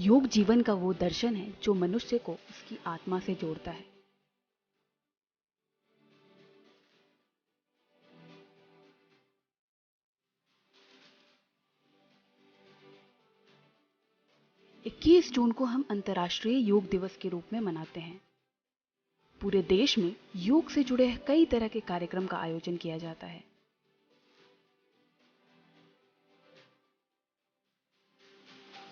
योग जीवन का वो दर्शन है जो मनुष्य को उसकी आत्मा से जोड़ता है। इक्कीस जून को हम अंतर्राष्ट्रीय योग दिवस के रूप में मनाते हैं। पूरे देश में योग से जुड़े कई तरह के कार्यक्रम का आयोजन किया जाता है।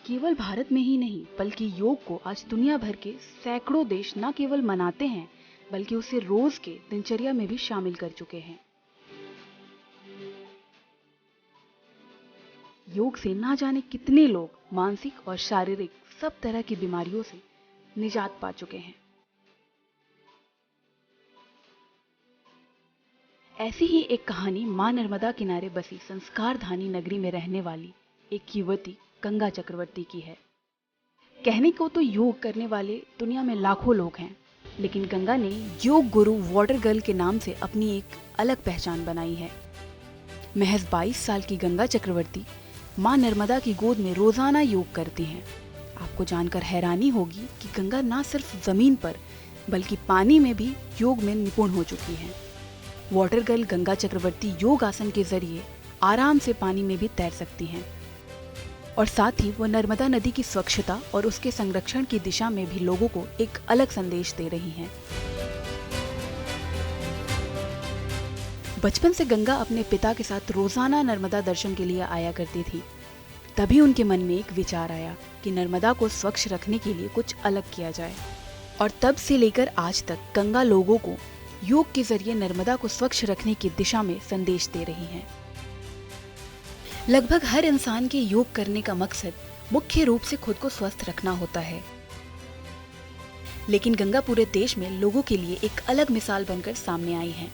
केवल भारत में ही नहीं बल्कि योग को आज दुनिया भर के सैकड़ों देश न केवल मनाते हैं बल्कि उसे रोज के दिनचर्या में भी शामिल कर चुके हैं। योग से ना जाने कितने लोग मानसिक और शारीरिक सब तरह की बीमारियों से निजात पा चुके हैं। ऐसी ही एक कहानी मां नर्मदा किनारे बसी संस्कार धानी नगरी में रहने वाली एक युवती गंगा चक्रवर्ती की है। कहने को तो योग करने वाले दुनिया में लाखों लोग हैं, लेकिन गंगा ने योग गुरु वाटर गर्ल के नाम से अपनी एक अलग पहचान बनाई है। महज 22 साल की गंगा चक्रवर्ती मां नर्मदा की गोद में रोजाना योग करती हैं। आपको जानकर हैरानी होगी कि गंगा ना सिर्फ जमीन पर बल्कि पानी में भी योग में निपुण हो चुकी हैं। वाटर गर्ल गंगा चक्रवर्ती योग आसन के जरिए आराम से पानी में भी तैर सकती हैं और साथ ही वो नर्मदा नदी की स्वच्छता और उसके संरक्षण की दिशा में भी लोगों को एक अलग संदेश दे रही हैं। बचपन से गंगा अपने पिता के साथ रोजाना नर्मदा दर्शन के लिए आया करती थी। तभी उनके मन में एक विचार आया कि नर्मदा को स्वच्छ रखने के लिए कुछ अलग किया जाए और तब से लेकर आज तक गंगा लोगों को योग के जरिए नर्मदा को स्वच्छ रखने की दिशा में संदेश दे रही हैं। लगभग हर इंसान के योग करने का मकसद मुख्य रूप से खुद को स्वस्थ रखना होता है, लेकिन गंगा पूरे देश में लोगों के लिए एक अलग मिसाल बनकर सामने आई है।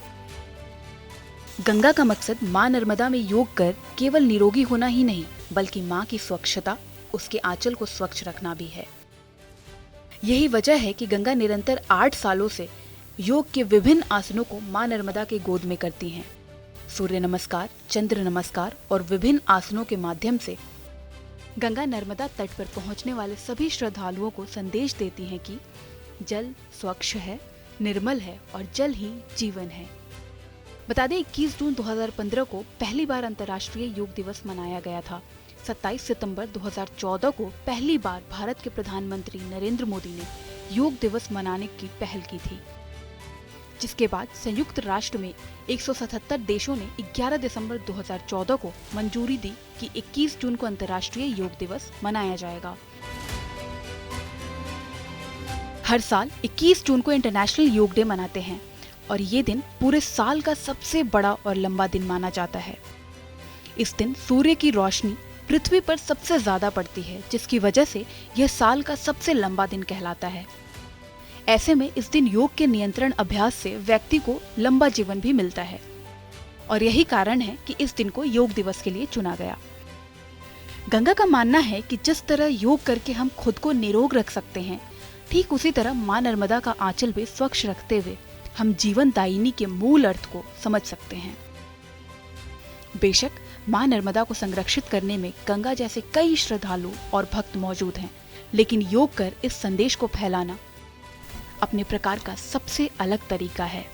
गंगा का मकसद मां नर्मदा में योग कर केवल निरोगी होना ही नहीं बल्कि मां की स्वच्छता, उसके आंचल को स्वच्छ रखना भी है। यही वजह है कि गंगा निरंतर 8 सालों से योग के विभिन्न आसनों को मां नर्मदा के गोद में करती हैं। सूर्य नमस्कार, चंद्र नमस्कार और विभिन्न आसनों के माध्यम से गंगा नर्मदा तट पर पहुंचने वाले सभी श्रद्धालुओं को संदेश देती हैं कि जल स्वच्छ है, निर्मल है और जल ही जीवन है। बता दें 21 जून 2015 को पहली बार अंतर्राष्ट्रीय योग दिवस मनाया गया था। 27 सितंबर 2014 को पहली बार भारत के प्रधानमंत्री नरेंद्र मोदी ने योग दिवस मनाने की पहल की थी, जिसके बाद संयुक्त राष्ट्र में 177 देशों ने 11 दिसंबर 2014 को मंजूरी दी कि 21 जून को अंतर्राष्ट्रीय योग दिवस मनाया जाएगा। हर साल 21 जून को इंटरनेशनल योग डे मनाते हैं और ये दिन पूरे साल का सबसे बड़ा और लंबा दिन माना जाता है। इस दिन सूर्य की रोशनी पृथ्वी पर सबसे ज्यादा पड़ती है, जिसकी वजह से यह साल का सबसे लंबा दिन कहलाता है। ऐसे में इस दिन योग के नियंत्रण अभ्यास से व्यक्ति को लंबा जीवन भी मिलता है और यही कारण है कि इस दिन को योग दिवस के लिए चुना गया। गंगा का मानना है कि जिस तरह योग करके हम खुद को निरोग रख सकते हैं, ठीक उसी तरह मां नर्मदा का आंचल भी स्वच्छ रखते हुए हम जीवन दायिनी के मूल अर्थ को समझ सकते हैं। बेशक मां नर्मदा को संरक्षित करने में गंगा जैसे कई श्रद्धालु और भक्त मौजूद हैं, लेकिन योग कर इस संदेश को फैलाना अपने प्रकार का सबसे अलग तरीका है।